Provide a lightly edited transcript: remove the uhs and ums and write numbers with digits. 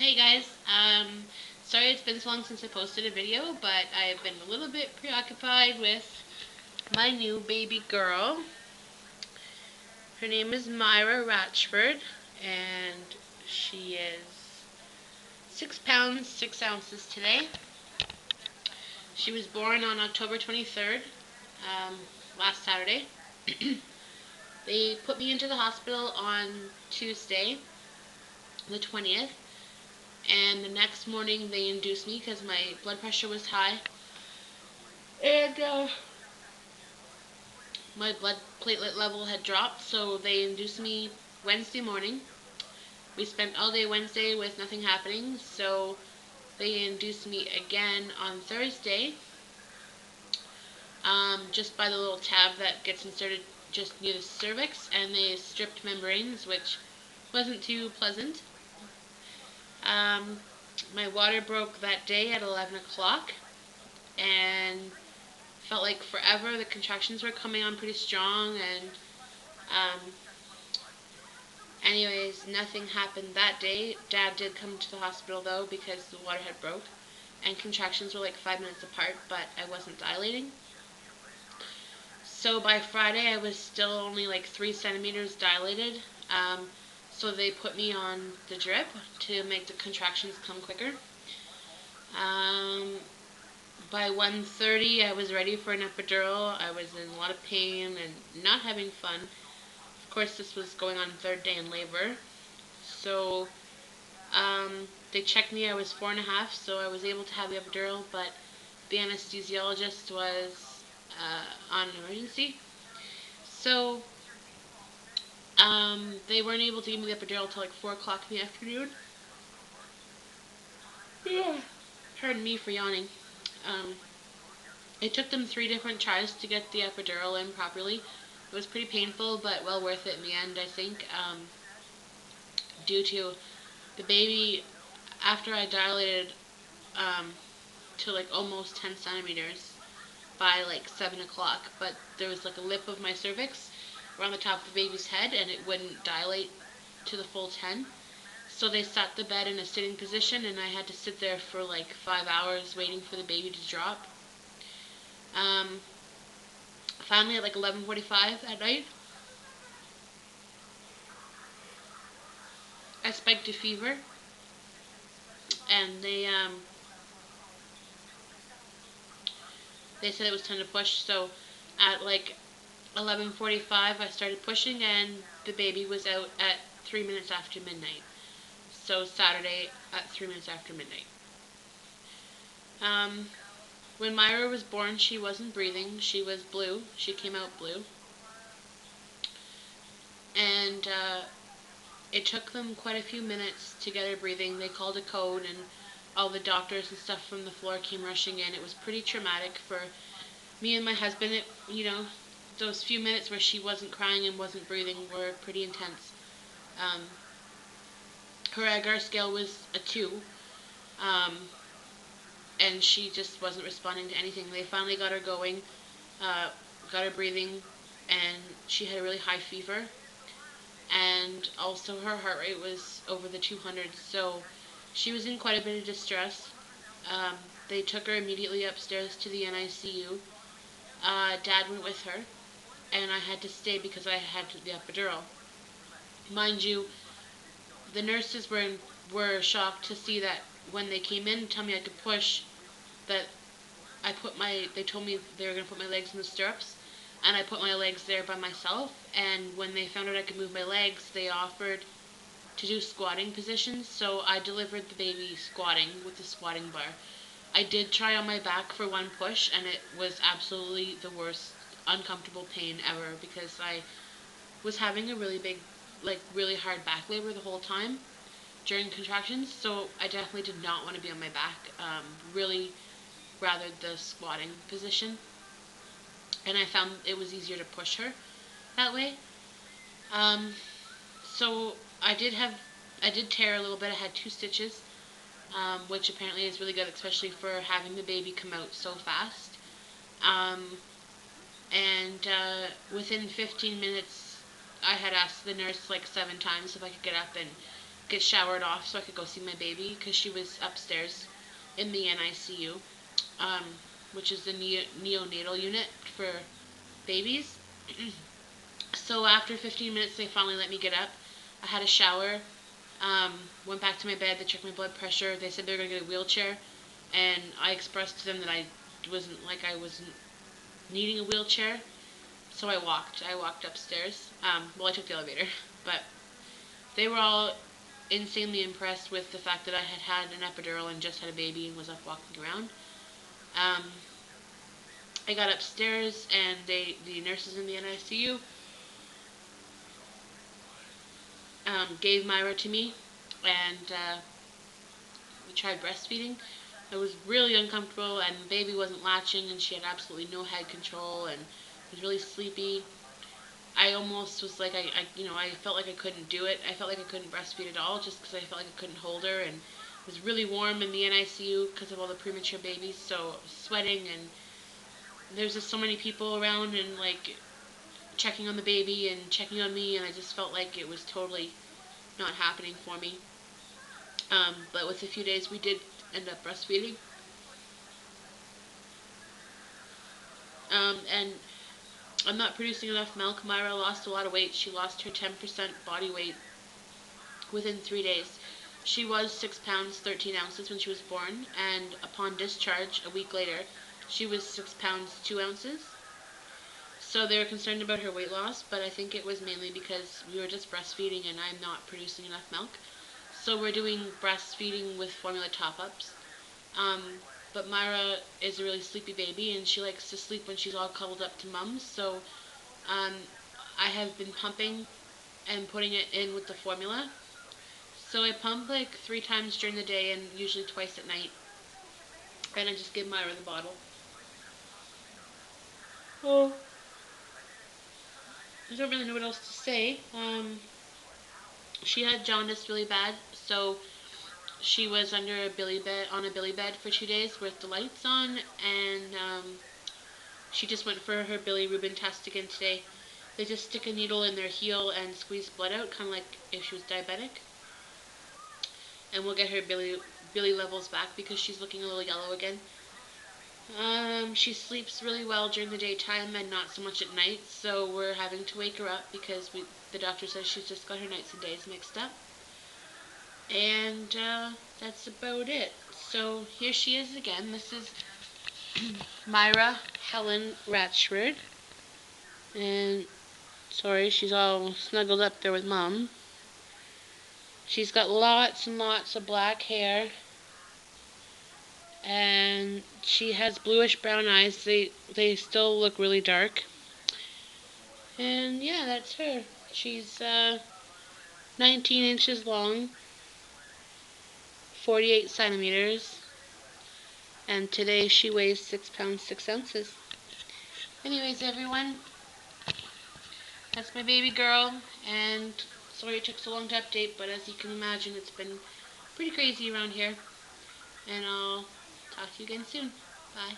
Hey guys, sorry it's been so long since I posted a video, but I have been a little bit preoccupied with my new baby girl. Her name is Myra Ratchford, and she is 6 pounds, 6 ounces today. She was born on October 23rd, um, last Saturday. They put me into the hospital on Tuesday, the 20th, and the next morning they induced me because my blood pressure was high. And my blood platelet level had dropped, so they induced me Wednesday morning. We spent all day Wednesday with nothing happening, so they induced me again on Thursday, just by the little tab that gets inserted just near the cervix, and they stripped membranes, which wasn't too pleasant. Um, my water broke that day at 11 o'clock, and felt like forever. The contractions were coming on pretty strong, and um, anyways, nothing happened that day. Dad did come to the hospital though because the water had broke, and contractions were like 5 minutes apart, but I wasn't dilating. So by Friday, I was still only like 3 centimeters dilated. So they put me on the drip to make the contractions come quicker. Um, by 1:30, I was ready for an epidural. I was in a lot of pain and not having fun. Of course, this was going on third day in labor. So they checked me. I was 4.5, so I was able to have the epidural, but the anesthesiologist was on emergency. So they weren't able to give me the epidural till like 4 o'clock in the afternoon. Yeah. Pardon me for yawning. Um, it took them 3 different tries to get the epidural in properly. It was pretty painful, but well worth it in the end, I think, due to the baby, after I dilated um, to like almost 10 centimeters by like 7 o'clock, but there was like a lip of my cervix around the top of the baby's head and it wouldn't dilate to the full 10. So they sat the bed in a sitting position and I had to sit there for like 5 hours waiting for the baby to drop. Um, Finally at like 11:45 at night, I spiked a fever and they said it was time to push. So at like 11:45 I started pushing and the baby was out at 3 minutes after midnight. So Saturday at 3 minutes after midnight. Um, when Myra was born, she wasn't breathing. She was blue. She came out blue. And it took them quite a few minutes to get her breathing. They called a code and all the doctors and stuff from the floor came rushing in. It was pretty traumatic for me and my husband. Those few minutes where she wasn't crying and wasn't breathing were pretty intense. Um, Her agar scale was a 2, um, and she just wasn't responding to anything. They finally got her going, got her breathing, and she had a really high fever. And also her heart rate was over the 200s, so she was in quite a bit of distress. Um, they took her immediately upstairs to the NICU. Dad went with her, and I had to stay because I had the epidural. Mind you, the nurses were shocked to see that when they came in to tell me I could push, that they told me they were going to put my legs in the stirrups, and I put my legs there by myself, and when they found out I could move my legs, they offered to do squatting positions, so I delivered the baby squatting with the squatting bar. I did try on my back for one push, and it was absolutely the worst uncomfortable pain ever because I was having a really big, like really hard back labor the whole time during contractions, so I definitely did not want to be on my back. Really rather the squatting position, and I found it was easier to push her that way. Um, so I did tear a little bit. I had 2 stitches, which apparently is really good, especially for having the baby come out so fast. Um, and within 15 minutes, I had asked the nurse like 7 times if I could get up and get showered off so I could go see my baby because she was upstairs in the NICU, um, which is the neonatal unit for babies. So after 15 minutes, they finally let me get up. I had a shower, went back to my bed. They checked my blood pressure. They said they were gonna get a wheelchair, and I expressed to them that I wasn't needing a wheelchair. So I walked. I walked upstairs. Well, I took the elevator, but they were all insanely impressed with the fact that I had had an epidural and just had a baby and was up walking around. Um, I got upstairs and the nurses in the NICU gave Myra to me, and we tried breastfeeding. It was really uncomfortable, and the baby wasn't latching, and she had absolutely no head control, and was really sleepy. I almost was like I felt like I couldn't do it. I felt like I couldn't breastfeed at all, just because I felt like I couldn't hold her, and it was really warm in the NICU because of all the premature babies, so I was sweating, and there's just so many people around, and like checking on the baby and checking on me, and I just felt like it was totally not happening for me. But with a few days, we did end up breastfeeding. And I'm not producing enough milk. Myra lost a lot of weight. She lost her 10% body weight within 3 days. She was 6 pounds 13 ounces when she was born, and upon discharge a week later, she was 6 pounds 2 ounces. So they were concerned about her weight loss, but I think it was mainly because we were just breastfeeding and I'm not producing enough milk. So we're doing breastfeeding with formula top-ups. Um, but Myra is a really sleepy baby, and she likes to sleep when she's all cuddled up to mum. So um, I have been pumping and putting it in with the formula. So I pump like 3 times during the day and usually twice at night. And I just give Myra the bottle. Oh, I don't really know what else to say. She had jaundice really bad, so she was under a billy bed on a billy bed for 2 days with the lights on, and she just went for her bilirubin test again today. They just stick a needle in their heel and squeeze blood out, kind of like if she was diabetic. And we'll get her billy levels back because she's looking a little yellow again. She sleeps really well during the daytime and not so much at night, so we're having to wake her up because the doctor says she's just got her nights and days mixed up. And that's about it. So here she is again. This is Myra Helen Ratchford. And sorry, she's all snuggled up there with Mom. She's got lots and lots of black hair. And she has bluish brown eyes. They still look really dark. And yeah, that's her. She's 19 inches long, 48 centimeters, and today she weighs 6 pounds 6 ounces. Anyways, everyone, that's my baby girl, and sorry it took so long to update, but as you can imagine, it's been pretty crazy around here. And I'll talk to you again soon. Bye.